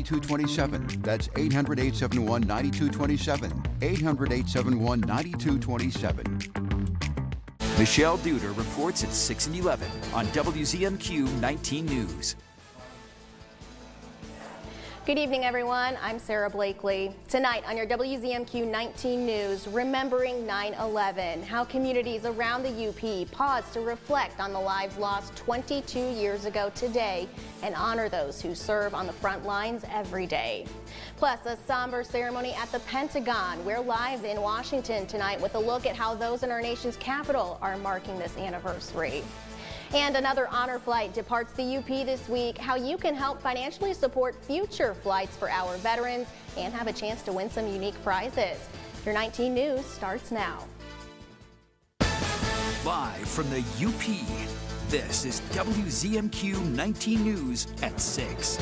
800-871-9227. That's 800-871-9227. 800-871-9227. Michelle Duder reports at 6 and 11 on WZMQ 19 News. Good evening, everyone. I'm Sarah Blakely. Tonight on your WZMQ 19 News, remembering 9/11, how communities around the UP pause to reflect on the lives lost 22 years ago today and honor those who serve on the front lines every day. Plus, a somber ceremony at the Pentagon. We're live in Washington tonight with a look at how those in our nation's capital are marking this anniversary. And another honor flight departs the UP this week. How you can help financially support future flights for our veterans and have a chance to win some unique prizes. Your 19 News starts now. Live from the UP, this is WZMQ 19 News at 6.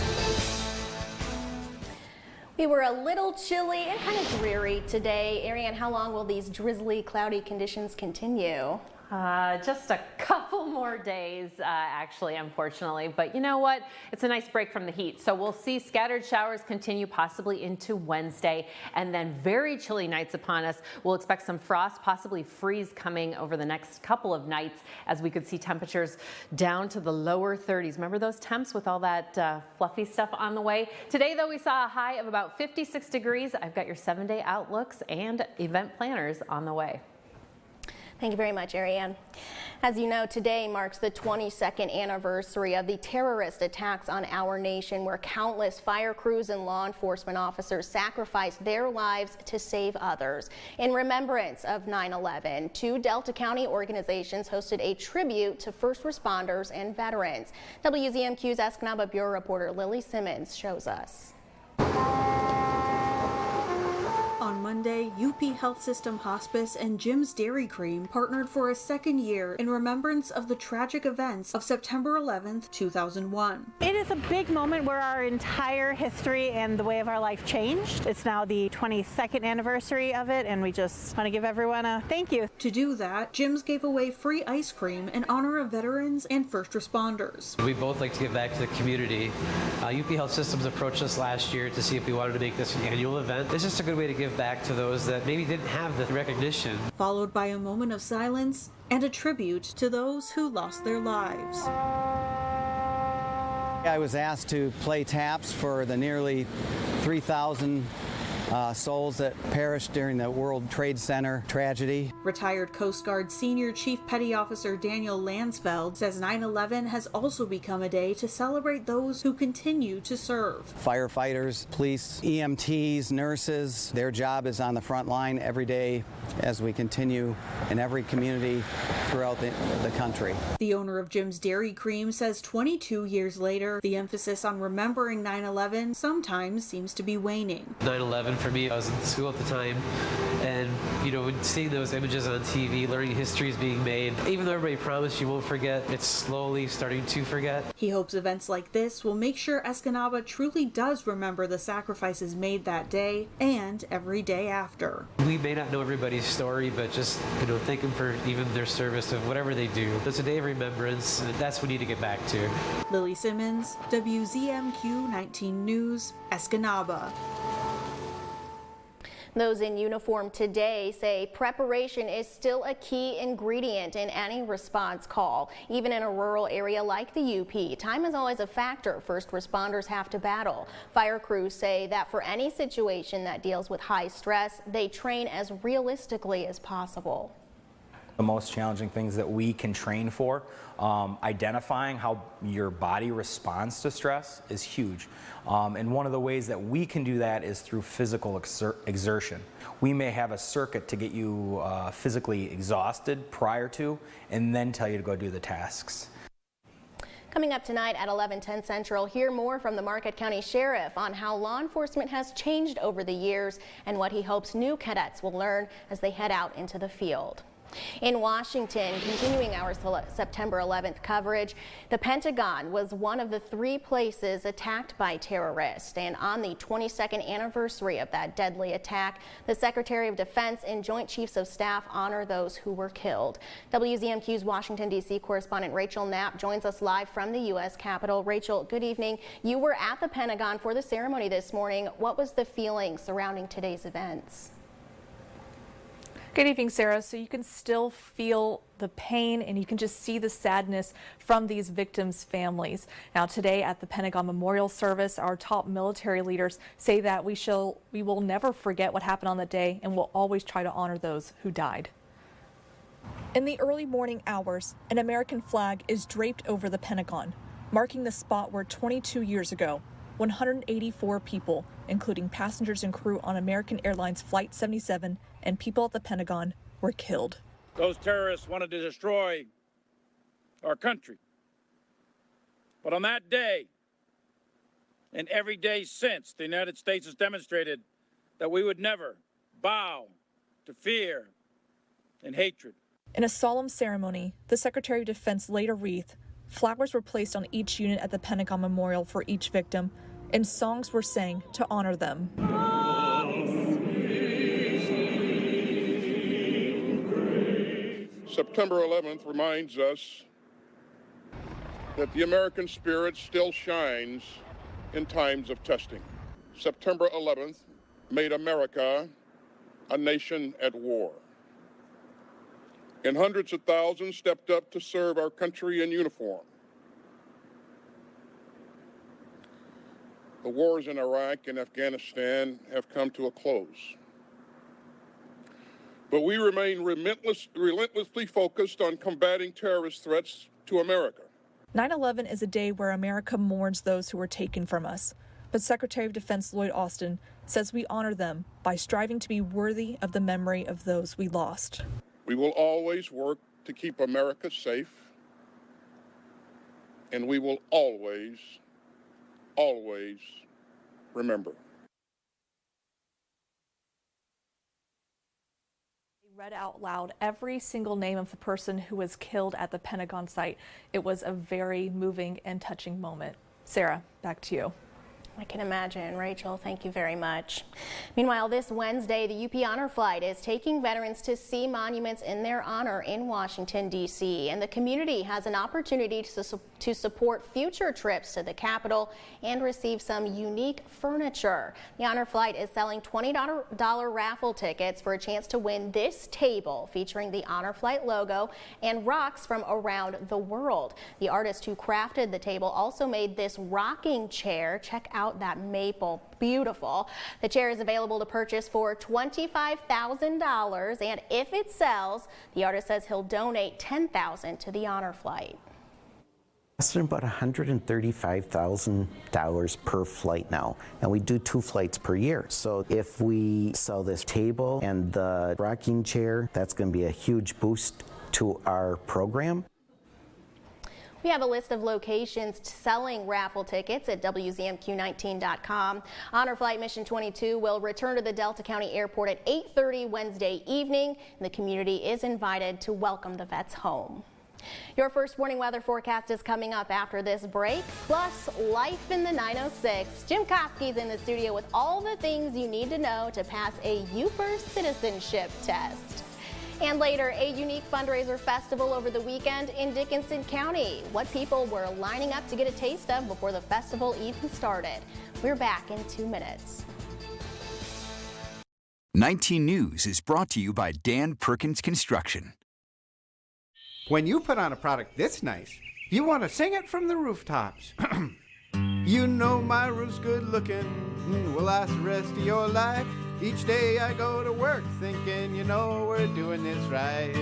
We were a little chilly and kind of dreary today. Ariane, how long will these drizzly, cloudy conditions continue? Just a couple more days, actually, unfortunately. But you know what? It's a nice break from the heat. So we'll see scattered showers continue possibly into Wednesday, and then very chilly nights upon us. We'll expect some frost, possibly freeze coming over the next couple of nights, as we could see temperatures down to the lower 30s. Remember those temps with all that fluffy stuff on the way? Today, though, we saw a high of about 56 degrees. I've got your 7-day outlooks and event planners on the way. Thank you very much, Ariane. As you know, today marks the 22nd anniversary of the terrorist attacks on our nation, where countless fire crews and law enforcement officers sacrificed their lives to save others. In remembrance of 9/11, 2 Delta County organizations hosted a tribute to first responders and veterans. WZMQ's Escanaba Bureau reporter Lily Simmons shows us. On Monday, UP Health System Hospice and Jim's Dairy Cream partnered for a second year in remembrance of the tragic events of September 11th, 2001. It is a big moment where our entire history and the way of our life changed. It's now the 22nd anniversary of it, and we just want to give everyone a thank you. To do that, Jim's gave away free ice cream in honor of veterans and first responders. We both like to give back to the community. UP Health Systems approached us last year to see if we wanted to make this an annual event. It's just a good way to give back to those that maybe didn't have the recognition. Followed by a moment of silence and a tribute to those who lost their lives. I was asked to play taps for the nearly 3,000 souls that perished during the World Trade Center tragedy. Retired Coast Guard Senior Chief Petty Officer Daniel Lansfeld says 9/11 has also become a day to celebrate those who continue to serve. Firefighters, police, EMTs, nurses, their job is on the front line every day as we continue in every community throughout the country. The owner of Jim's Dairy Cream says 22 years later, the emphasis on remembering 9/11 sometimes seems to be waning. 9/11 for me, I was in school at the time, and seeing those images on TV, learning history is being made. Even though everybody promised you won't forget, it's slowly starting to forget. He hopes events like this will make sure Escanaba truly does remember the sacrifices made that day and every day after. We may not know everybody's story, but just thank them for even their service of whatever they do. It's a day of remembrance, and that's what we need to get back to. Lily Simmons, WZMQ 19 News, Escanaba. Those in uniform today say preparation is still a key ingredient in any response call. Even in a rural area like the UP, time is always a factor first responders have to battle. Fire crews say that for any situation that deals with high stress, they train as realistically as possible. The most challenging things that we can train for, identifying how your body responds to stress is huge. And one of the ways that we can do that is through physical exertion. We may have a circuit to get you physically exhausted prior to, and then tell you to go do the tasks. Coming up tonight at 11:10 Central, hear more from the Marquette County Sheriff on how law enforcement has changed over the years and what he hopes new cadets will learn as they head out into the field. In Washington, continuing our September 11th coverage, the Pentagon was one of the 3 places attacked by terrorists. And on the 22nd anniversary of that deadly attack, the Secretary of Defense and Joint Chiefs of Staff honor those who were killed. WZMQ's Washington, D.C. correspondent Rachel Knapp joins us live from the U.S. Capitol. Rachel, good evening. You were at the Pentagon for the ceremony this morning. What was the feeling surrounding today's events? Good evening, Sarah. So you can still feel the pain and you can just see the sadness from these victims' families. Now today at the Pentagon Memorial Service, our top military leaders say that we will never forget what happened on that day and will always try to honor those who died. In the early morning hours, an American flag is draped over the Pentagon, marking the spot where 22 years ago, 184 people, including passengers and crew on American Airlines Flight 77 and people at the Pentagon, were killed. Those terrorists wanted to destroy our country. But on that day, and every day since, the United States has demonstrated that we would never bow to fear and hatred. In a solemn ceremony, the Secretary of Defense laid a wreath. Flowers were placed on each unit at the Pentagon Memorial for each victim, and songs were sang to honor them. September 11th reminds us that the American spirit still shines in times of testing. September 11th made America a nation at war. And hundreds of thousands stepped up to serve our country in uniform. The wars in Iraq and Afghanistan have come to a close. But we remain relentlessly focused on combating terrorist threats to America. 9/11 is a day where America mourns those who were taken from us. But Secretary of Defense Lloyd Austin says we honor them by striving to be worthy of the memory of those we lost. We will always work to keep America safe, and we will always remember. Read out loud every single name of the person who was killed at the Pentagon site. It was a very moving and touching moment. Sarah, back to you. I can imagine. Rachel, thank you very much. Meanwhile, this Wednesday, the UP Honor Flight is taking veterans to see monuments in their honor in Washington, D.C. And the community has an opportunity to support future trips to the Capitol and receive some unique furniture. The Honor Flight is selling $20 raffle tickets for a chance to win this table featuring the Honor Flight logo and rocks from around the world. The artist who crafted the table also made this rocking chair. Check out that maple, beautiful. The chair is available to purchase for $25,000, and if it sells, the artist says he'll donate $10,000 to the Honor Flight. It's about $135,000 per flight now, and we do 2 flights per year. So if we sell this table and the rocking chair, that's going to be a huge boost to our program. We have a list of locations selling raffle tickets at WZMQ19.com. Honor Flight Mission 22 will return to the Delta County Airport at 8:30 Wednesday evening, and the community is invited to welcome the vets home. Your first warning weather forecast is coming up after this break, plus life in the 906. Jim Koski's in the studio with all the things you need to know to pass a Upper citizenship test. And later, a unique fundraiser festival over the weekend in Dickinson County. What people were lining up to get a taste of before the festival even started. We're back in 2 minutes. 19 News is brought to you by Dan Perkins Construction. When you put on a product this nice, you want to sing it from the rooftops. You know my roof's good looking, will last the rest of your life. Each day I go to work thinking, you know, we're doing this right.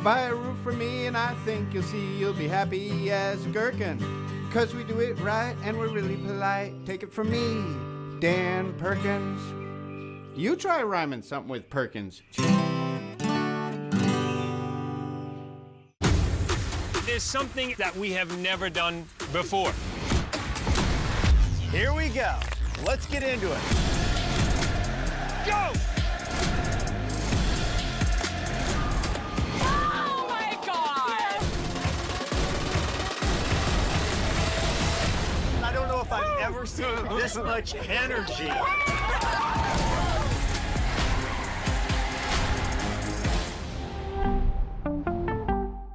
Buy a roof for me and I think you'll see you'll be happy as a gherkin. 'Cause we do it right and we're really polite. Take it from me, Dan Perkins. You try rhyming something with Perkins. There's something that we have never done before. Here we go. Let's get into it. Go! if I've ever seen this much energy.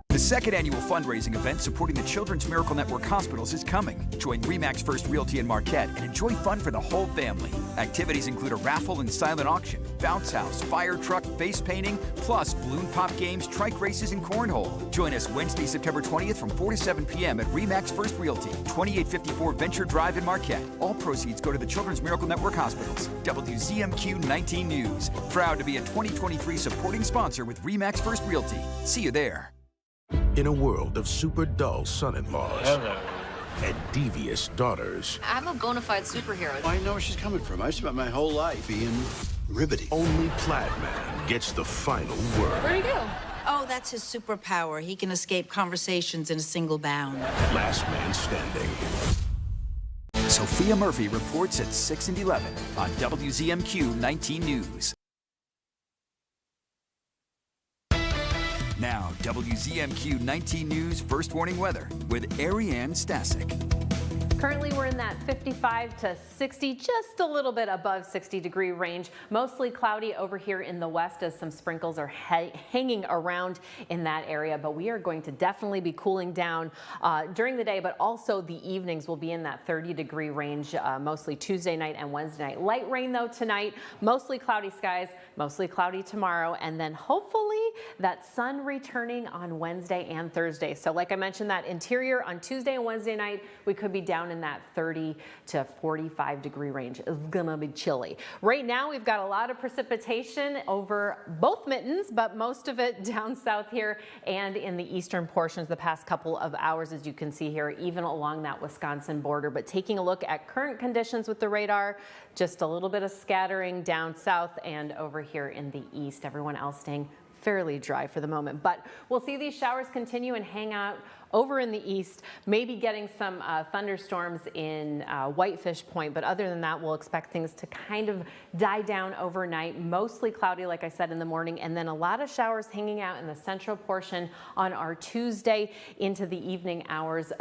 The second annual fundraising event supporting the Children's Miracle Network hospitals is coming. Join RE/MAX First Realty in Marquette and enjoy fun for the whole family. Activities include a raffle and silent auction, bounce house, fire truck, face painting, plus balloon pop games, trike races, and cornhole. Join us Wednesday, September 20th from 4 to 7 p.m. at RE/MAX First Realty, 2854 Venture Drive in Marquette. All proceeds go to the Children's Miracle Network hospitals. WZMQ 19 News, proud to be a 2023 supporting sponsor with RE/MAX First Realty. See you there. In a world of super dull son-in-laws and devious daughters, I'm a bona fide superhero. I know where she's coming from. I spent my whole life being riveting. only Plaid Man gets the final word. Where'd he go? Oh, that's his superpower. He can escape conversations in a single bound. Last man standing. Sophia Murphy reports at 6 and 11 on WZMQ 19 News. Now, WZMQ 19 News First Warning Weather with Ariane Stasek. Currently, we're in that 55 to 60, just a little bit above 60-degree range. Mostly cloudy over here in the west as some sprinkles are hanging around in that area. But we are going to definitely be cooling down during the day, but also the evenings will be in that 30-degree range, mostly Tuesday night and Wednesday night. Light rain, though, tonight. Mostly cloudy skies, mostly cloudy tomorrow, and then hopefully that sun returning on Wednesday and Thursday. So like I mentioned, that interior on Tuesday and Wednesday night, we could be down in that 30 to 45 degree range. It's gonna be chilly. Right now, we've got a lot of precipitation over both mittens, but most of it down south here and in the eastern portions the past couple of hours, as you can see here, even along that Wisconsin border. But taking a look at current conditions with the radar, just a little bit of scattering down south and over here in the east. Everyone else staying fairly dry for the moment, but we'll see these showers continue and hang out over in the east, maybe getting some thunderstorms in Whitefish Point, but other than that, we'll expect things to kind of die down overnight. Mostly cloudy, like I said, in the morning, and then a lot of showers hanging out in the central portion on our Tuesday into the evening hours.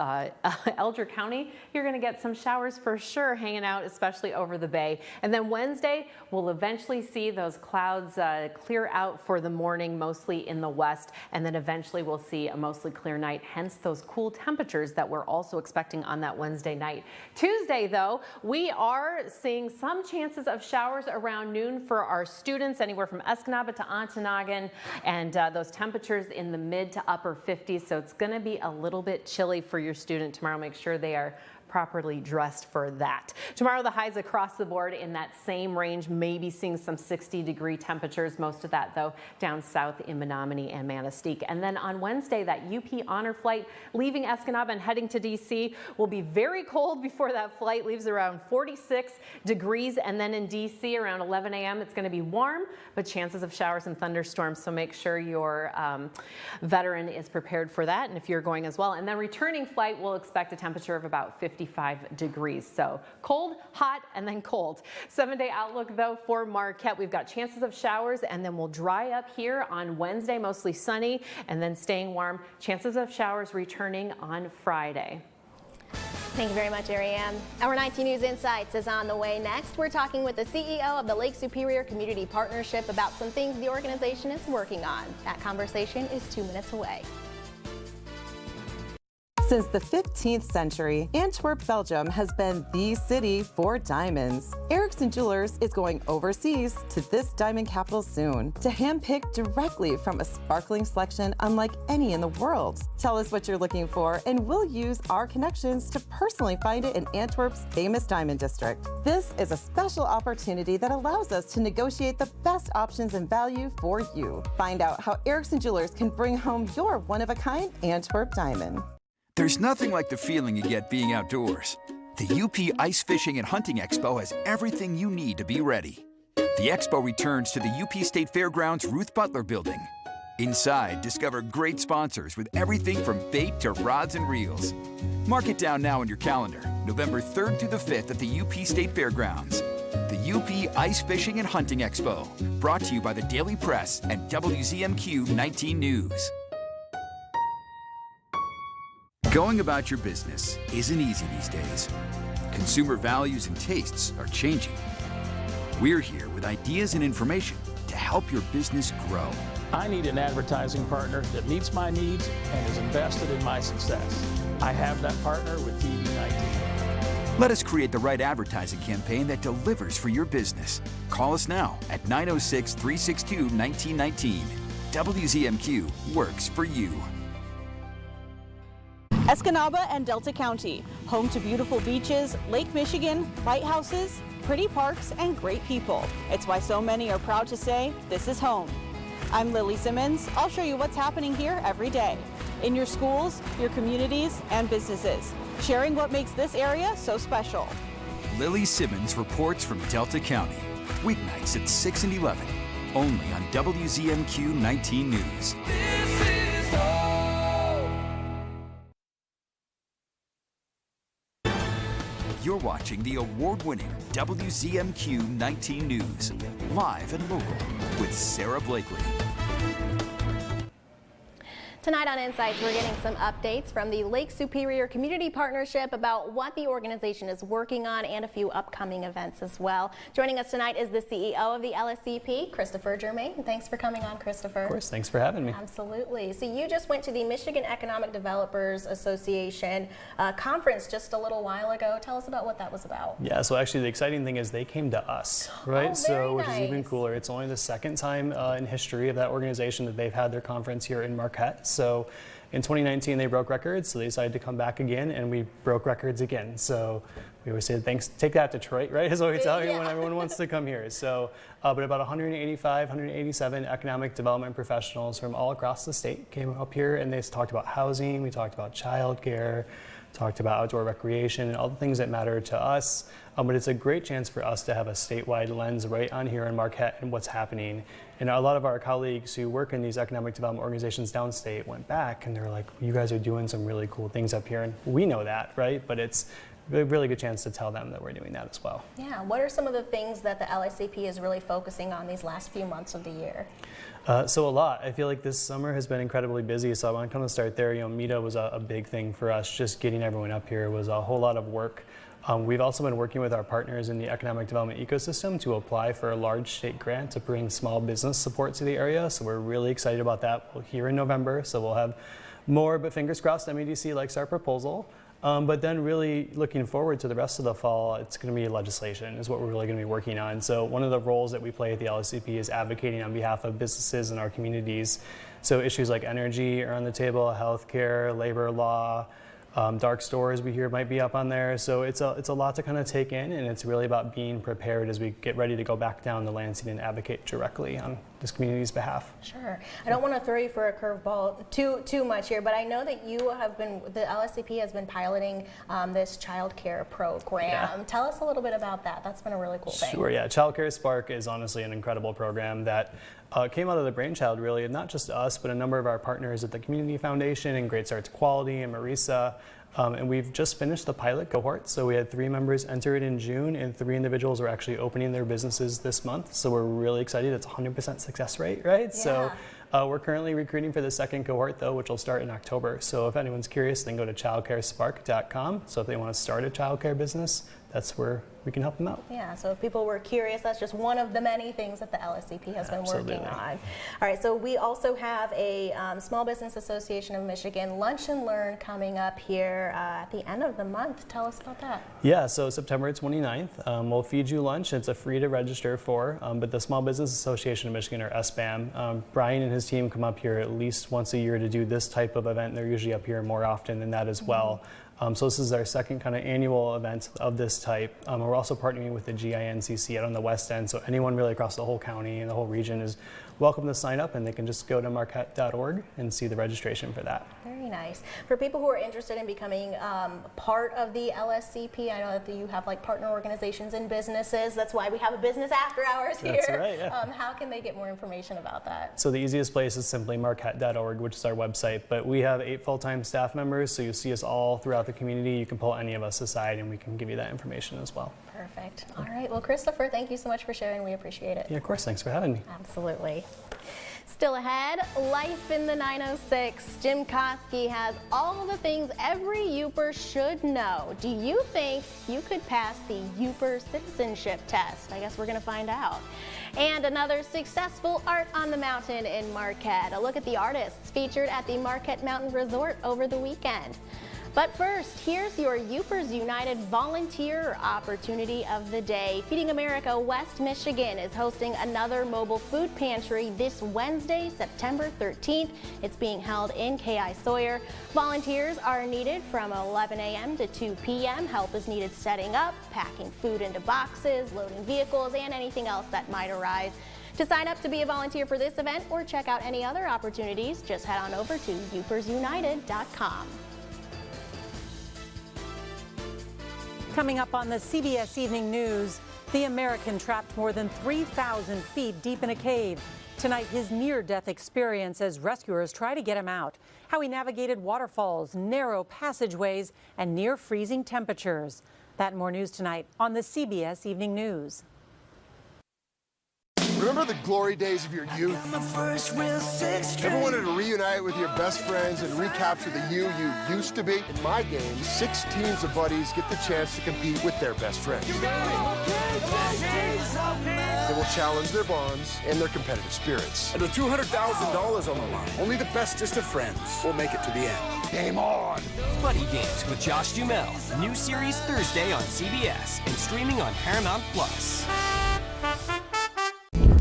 Elder County, you're going to get some showers for sure hanging out, especially over the bay. And then Wednesday, we'll eventually see those clouds clear out for the morning, mostly in the west, and then eventually we'll see a mostly clear night, hence those cool temperatures that we're also expecting on that Wednesday night. Tuesday, though, we are seeing some chances of showers around noon for our students, anywhere from Escanaba to Ontonagon, and those temperatures in the mid to upper 50s. So it's going to be a little bit chilly for your student tomorrow. Make sure they are properly dressed for that. Tomorrow, the highs across the board in that same range, maybe seeing some 60-degree temperatures. Most of that, though, down south in Menominee and Manistee. And then on Wednesday, that UP honor flight leaving Escanaba and heading to D.C. will be very cold before that flight leaves, around 46 degrees. And then in D.C. around 11 a.m., it's going to be warm, but chances of showers and thunderstorms. So make sure your veteran is prepared for that, and if you're going as well. And then returning flight, we'll expect a temperature of about 55 degrees. So cold, hot, and then cold. 7-day outlook, though, for Marquette. We've got chances of showers, and then we'll dry up here on Wednesday, mostly sunny, and then staying warm. Chances of showers returning on Friday. Thank you very much, Ariane. Our 19 News Insights is on the way next. We're talking with the CEO of the Lake Superior Community Partnership about some things the organization is working on. That conversation is 2 minutes away. Since the 15th century, Antwerp, Belgium has been the city for diamonds. Erickson Jewelers is going overseas to this diamond capital soon to handpick directly from a sparkling selection unlike any in the world. Tell us what you're looking for and we'll use our connections to personally find it in Antwerp's famous diamond district. This is a special opportunity that allows us to negotiate the best options and value for you. Find out how Erickson Jewelers can bring home your one-of-a-kind Antwerp diamond. There's nothing like the feeling you get being outdoors. The UP Ice Fishing and Hunting Expo has everything you need to be ready. The expo returns to the UP State Fairgrounds Ruth Butler Building. Inside, discover great sponsors with everything from bait to rods and reels. Mark it down now on your calendar, November 3rd through the 5th at the UP State Fairgrounds. The UP Ice Fishing and Hunting Expo, brought to you by the Daily Press and WZMQ 19 News. Going about your business isn't easy these days. Consumer values and tastes are changing. We're here with ideas and information to help your business grow. I need an advertising partner that meets my needs and is invested in my success. I have that partner with TV19. Let us create the right advertising campaign that delivers for your business. Call us now at 906-362-1919. WZMQ works for you. Escanaba and Delta County, home to beautiful beaches, Lake Michigan, lighthouses, pretty parks, and great people. It's why so many are proud to say, this is home. I'm Lily Simmons. I'll show you what's happening here every day. In your schools, your communities, and businesses. Sharing what makes this area so special. Lily Simmons reports from Delta County. Weeknights at 6 and 11. Only on WZMQ 19 News. You're watching the award-winning WZMQ 19 News, live and local, with Sarah Blakely. Tonight on Insights, we're getting some updates from the Lake Superior Community Partnership about what the organization is working on and a few upcoming events as well. Joining us tonight is the CEO of the LSCP, Christopher Germain. Thanks for coming on, Christopher. Of course, thanks for having me. Absolutely. So you just went to the Michigan Economic Developers Association conference just a little while ago. Tell us about what that was about. Yeah, so actually the exciting thing is they came to us, right? Which is even nice. cooler. It's only the second time in history of that organization that they've had their conference here in Marquette. So in 2019 they broke records, so they decided to come back again, and we broke records again. So we always say thanks, take that Detroit, right? Is what we tell you when everyone wants to come here. So, but about 187 economic development professionals from all across the state came up here, and they talked about housing, we talked about childcare, talked about outdoor recreation and all the things that matter to us. But it's a great chance for us to have a statewide lens right on here in Marquette and what's happening. And a lot of our colleagues who work in these economic development organizations downstate went back and they're like, you guys are doing some really cool things up here. And we know that, right? But it's a really good chance to tell them that we're doing that as well. Yeah, what are some of the things that the LSCP is really focusing on these last few months of the year? So a lot. I feel like this summer has been incredibly busy, so I want to kind of start there. META was a big thing for us. Just getting everyone up here was a whole lot of work. We've also been working with our partners in the economic development ecosystem to apply for a large state grant to bring small business support to the area. So we're really excited about that. We'll hear in November, so we'll have more, but fingers crossed MEDC likes our proposal. But then really looking forward to the rest of the fall, it's going to be legislation is what we're really going to be working on. So one of the roles that we play at the LSCP is advocating on behalf of businesses in our communities. So issues like energy are on the table, healthcare, labor law, dark stores we hear might be up on there. So it's a lot to kind of take in, and it's really about being prepared as we get ready to go back down to Lansing and advocate directly on this community's behalf. Sure. I don't want to throw you for a curveball too much here, but I know that you have been, the LSCP has been piloting this child care program. Yeah. Tell us a little bit about that. That's been a really cool thing. Sure, yeah. Child Care Spark is honestly an incredible program that came out of the brainchild really of not just us, but a number of our partners at the Community Foundation and Great Starts Quality and Marisa. And we've just finished the pilot cohort. So we had 3 members enter it in June, and 3 individuals are actually opening their businesses this month. So we're really excited. It's 100% success rate, right? Yeah. So we're currently recruiting for the second cohort though, which will start in October. So if anyone's curious, then go to childcarespark.com. So if they want to start a childcare business, that's where we can help them out. Yeah, so if people were curious, that's just one of the many things that the LSCP has been working on. All right, so we also have a Small Business Association of Michigan Lunch and Learn coming up here at the end of the month. Tell us about that. Yeah, so September 29th, we'll feed you lunch. It's a free to register for, but the Small Business Association of Michigan, or SBAM, Brian and his team come up here at least once a year to do this type of event. They're usually up here more often than that as well. So this is our second kind of annual event of this type. We're also partnering with the GINCC out on the west end, so anyone really across the whole county and the whole region is welcome to sign up, and they can just go to marquette.org and see the registration for that. Very nice. For people who are interested in becoming part of the LSCP, I know that you have like partner organizations and businesses. That's why we have a business after hours here. That's right, yeah. How can they get more information about that? So the easiest place is simply marquette.org, which is our website. But we have 8 full-time staff members, so you'll see us all throughout the community. You can pull any of us aside, and we can give you that information as well. Perfect. All right. Well, Christopher, thank you so much for sharing. We appreciate it. Yeah, of course. Thanks for having me. Absolutely. Still ahead, life in the 906. Jim Koski has all the things every Yooper should know. Do you think you could pass the Yooper citizenship test? I guess we're going to find out. And another successful Art on the Mountain in Marquette. A look at the artists featured at the Marquette Mountain Resort over the weekend. But first, here's your Yoopers United volunteer opportunity of the day. Feeding America West Michigan is hosting another mobile food pantry this Wednesday, September 13th. It's being held in K.I. Sawyer. Volunteers are needed from 11 a.m. to 2 p.m. Help is needed setting up, packing food into boxes, loading vehicles, and anything else that might arise. To sign up to be a volunteer for this event or check out any other opportunities, just head on over to youpersunited.com. Coming up on the CBS Evening News, the American trapped more than 3,000 feet deep in a cave. Tonight, his near-death experience as rescuers try to get him out. How he navigated waterfalls, narrow passageways, and near-freezing temperatures. That and more news tonight on the CBS Evening News. Remember the glory days of your youth? Ever wanted to reunite with your best friends and recapture the you used to be? In my game, 6 teams of buddies get the chance to compete with their best friends. They will challenge their bonds and their competitive spirits. And with $200,000 on the line, only the bestest of friends will make it to the end. Game on! Buddy Games with Josh Duhamel. New series Thursday on CBS and streaming on Paramount+.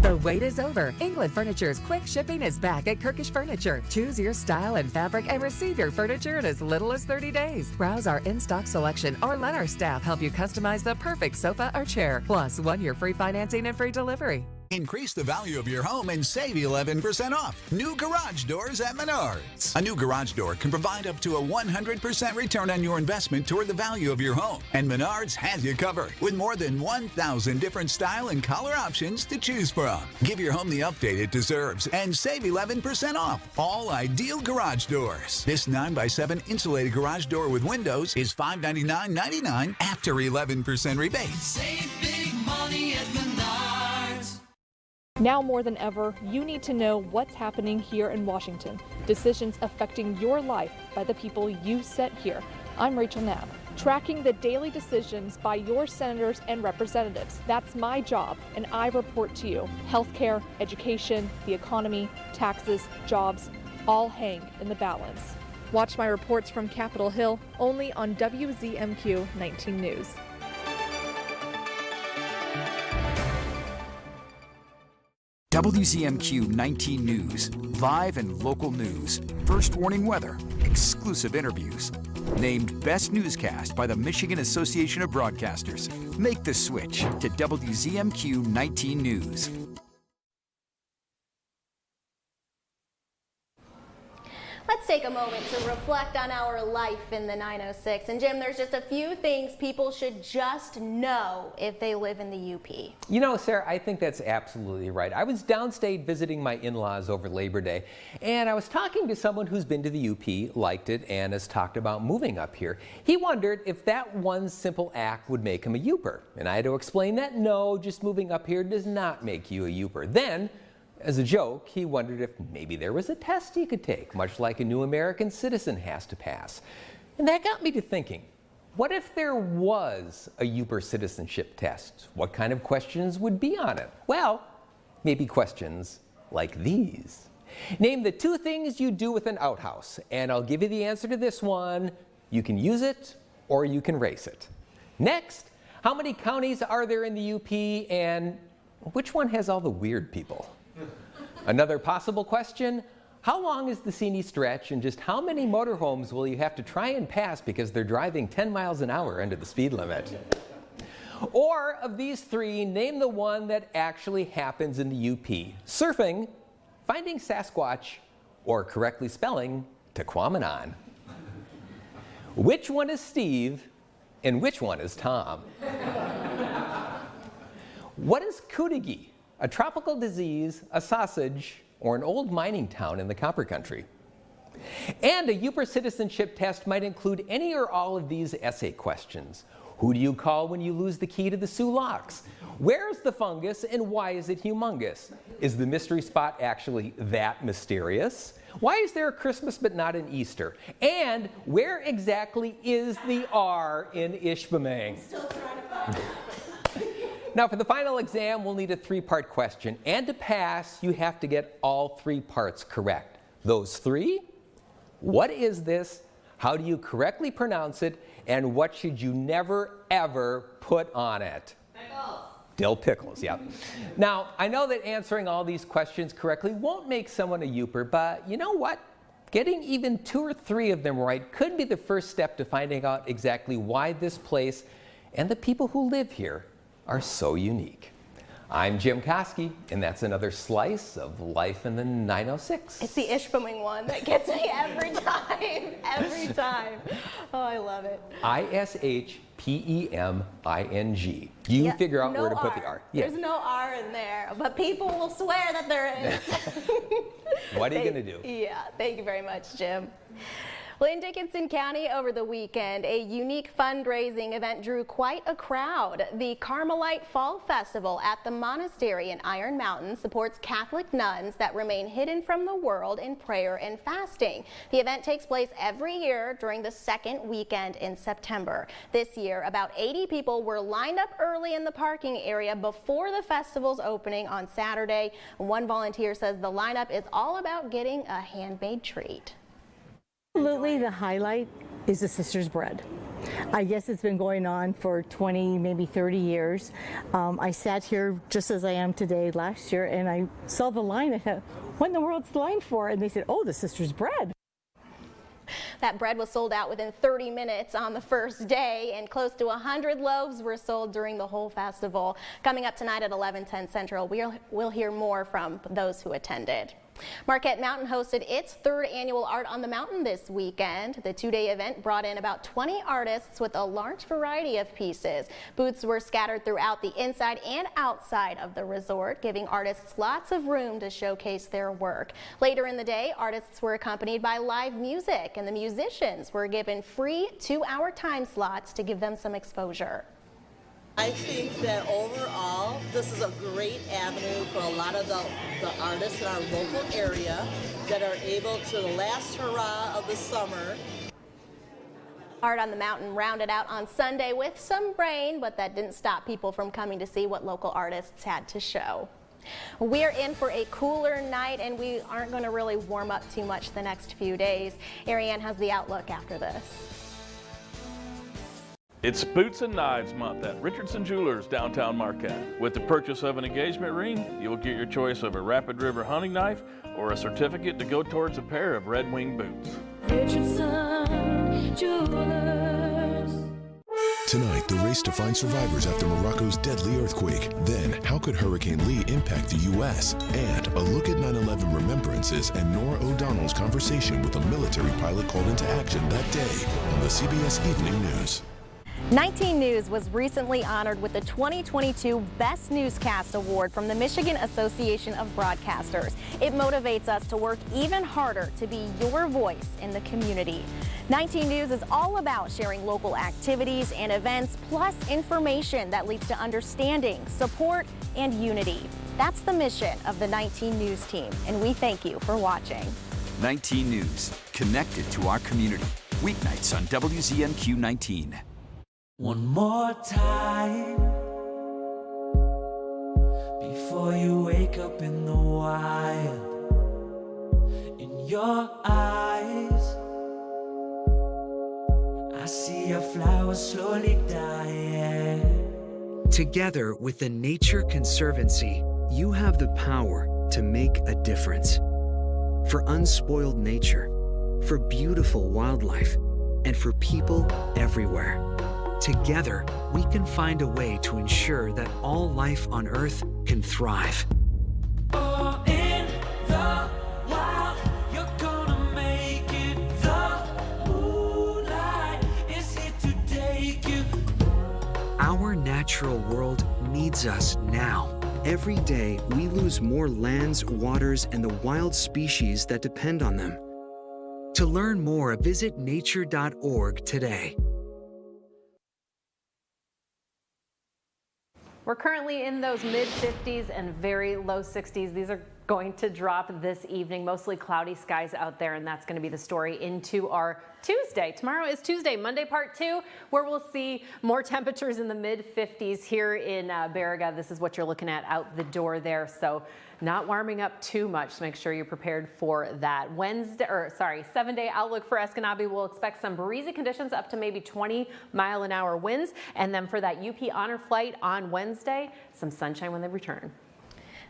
The wait is over. England Furniture's quick shipping is back at Kirkish Furniture. Choose your style and fabric and receive your furniture in as little as 30 days. Browse our in-stock selection or let our staff help you customize the perfect sofa or chair. Plus, 1 year free financing and free delivery. Increase the value of your home and save 11% off. New garage doors at Menards. A new garage door can provide up to a 100% return on your investment toward the value of your home. And Menards has you covered with more than 1,000 different style and color options to choose from. Give your home the update it deserves and save 11% off all ideal garage doors. This 9x7 insulated garage door with windows is $599.99 after 11% rebate. Save big money at Menards. Now more than ever, you need to know what's happening here in Washington. Decisions affecting your life by the people you set here. I'm Rachel Knapp. Tracking the daily decisions by your senators and representatives. That's my job, and I report to you. Healthcare, education, the economy, taxes, jobs, all hang in the balance. Watch my reports from Capitol Hill only on WZMQ 19 News. WZMQ 19 News, live and local news, first warning weather, exclusive interviews. Named Best Newscast by the Michigan Association of Broadcasters. Make the switch to WZMQ 19 News. Let's take a moment to reflect on our life in the 906. And Jim, there's just a few things people should just know if they live in the UP. You know, Sarah, I think that's absolutely right. I was downstate visiting my in-laws over Labor Day, and I was talking to someone who's been to the UP, liked it, and has talked about moving up here. He wondered if that one simple act would make him a Yooper. And I had to explain that no, just moving up here does not make you a Yooper. Then, as a joke, he wondered if maybe there was a test he could take, much like a new American citizen has to pass. And that got me to thinking, what if there was a Yooper citizenship test? What kind of questions would be on it? Well, maybe questions like these. Name the 2 things you do with an outhouse, and I'll give you the answer to this one. You can use it or you can race it. Next, how many counties are there in the UP, and which one has all the weird people? Another possible question, how long is the Seney stretch and just how many motorhomes will you have to try and pass because they're driving 10 miles an hour under the speed limit? Or of these 3, name the one that actually happens in the UP. Surfing, finding Sasquatch, or correctly spelling Tequamanon. Which one is Steve and which one is Tom? What is Kootenai? A tropical disease, a sausage, or an old mining town in the copper country? And a Yooper citizenship test might include any or all of these essay questions. Who do you call when you lose the key to the Sioux locks? Where's the fungus and why is it humongous? Is the mystery spot actually that mysterious? Why is there a Christmas but not an Easter? And where exactly is the R in Ishpeming? Now for the final exam, we'll need a 3-part question. And to pass, you have to get all 3 parts correct. Those 3? What is this? How do you correctly pronounce it? And what should you never, ever put on it? Pickles. Dill pickles, yep. Now, I know that answering all these questions correctly won't make someone a Youper, but you know what? Getting even 2 or 3 of them right could be the first step to finding out exactly why this place and the people who live here are so unique. I'm Jim Koski, and that's another slice of life in the 906. It's the Ishpeming one that gets me every time, every time. Oh, I love it. Ishpeming. You figure out where to put the R. Yeah. There's no R in there, but people will swear that there is. What are you going to do? Yeah, thank you very much, Jim. Well, in Dickinson County over the weekend, a unique fundraising event drew quite a crowd. The Carmelite Fall Festival at the monastery in Iron Mountain supports Catholic nuns that remain hidden from the world in prayer and fasting. The event takes place every year during the 2nd weekend in September. This year, about 80 people were lined up early in the parking area before the festival's opening on Saturday. One volunteer says the lineup is all about getting a handmade treat. Absolutely, the highlight is the Sister's Bread. I guess it's been going on for 20, maybe 30 years. I sat here just as I am today last year, and I saw the line. I thought, what in the world's the line for? And they said, oh, the Sister's Bread. That bread was sold out within 30 minutes on the first day, and close to 100 loaves were sold during the whole festival. Coming up tonight at 11:10 Central, we'll hear more from those who attended. Marquette Mountain hosted its 3rd annual Art on the Mountain this weekend. The 2-day event brought in about 20 artists with a large variety of pieces. Booths were scattered throughout the inside and outside of the resort, giving artists lots of room to showcase their work. Later in the day, artists were accompanied by live music, and the musicians were given free 2-hour time slots to give them some exposure. I think that overall, this is a great avenue for a lot of the artists in our local area that are able to the last hurrah of the summer. Art on the Mountain rounded out on Sunday with some rain, but that didn't stop people from coming to see what local artists had to show. We are in for a cooler night, and we aren't going to really warm up too much the next few days. Ariane has the outlook after this. It's Boots and Knives Month at Richardson Jewelers, downtown Marquette. With the purchase of an engagement ring, you'll get your choice of a Rapid River hunting knife or a certificate to go towards a pair of Red Wing boots. Richardson Jewelers. Tonight, the race to find survivors after Morocco's deadly earthquake. Then, how could Hurricane Lee impact the U.S.? And a look at 9/11 remembrances and Norah O'Donnell's conversation with a military pilot called into action that day on the CBS Evening News. 19 News was recently honored with the 2022 Best Newscast Award from the Michigan Association of Broadcasters. It motivates us to work even harder to be your voice in the community. 19 News is all about sharing local activities and events, plus information that leads to understanding, support, and unity. That's the mission of the 19 News team, and we thank you for watching. 19 News, connected to our community. Weeknights on WZMQ 19. One more time before you wake up in the wild. In your eyes, I see a flower slowly dying. Together with the Nature Conservancy, you have the power to make a difference. For unspoiled nature, for beautiful wildlife, and for people everywhere. Together, we can find a way to ensure that all life on Earth can thrive. Oh, in the wild, you're gonna make it. The moonlight is here to take you. Our natural world needs us now. Every day, we lose more lands, waters, and the wild species that depend on them. To learn more, visit nature.org today. We're currently in those mid 50s and very low 60s. These are going to drop this evening. Mostly cloudy skies out there, and that's going to be the story into our Tuesday. Tomorrow is Tuesday, Monday part 2, where we'll see more temperatures in the mid 50s here in Baraga. This is what you're looking at out the door there. So not warming up too much, so make sure you're prepared for that. 7-day outlook for Escanaba. We'll expect some breezy conditions up to maybe 20-mile-an-hour winds. And then for that UP honor flight on Wednesday, some sunshine when they return.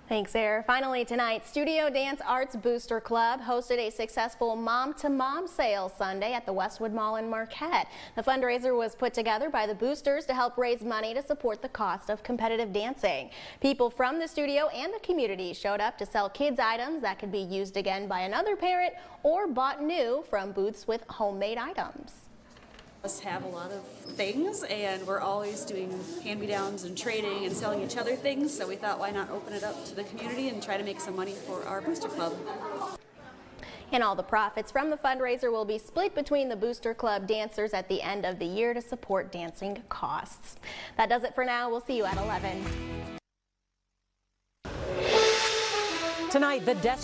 Thanks, Sarah. Finally tonight, Studio Dance Arts Booster Club hosted a successful mom-to-mom sale Sunday at the Westwood Mall in Marquette. The fundraiser was put together by the boosters to help raise money to support the cost of competitive dancing. People from the studio and the community showed up to sell kids' items that could be used again by another parent or bought new from booths with homemade items. Us have a lot of things, and we're always doing hand-me-downs and trading and selling each other things, so we thought, why not open it up to the community and try to make some money for our booster club. And all the profits from the fundraiser will be split between the Booster Club dancers at the end of the year to support dancing costs. That does it for now. We'll see you at 11. Tonight, the desperate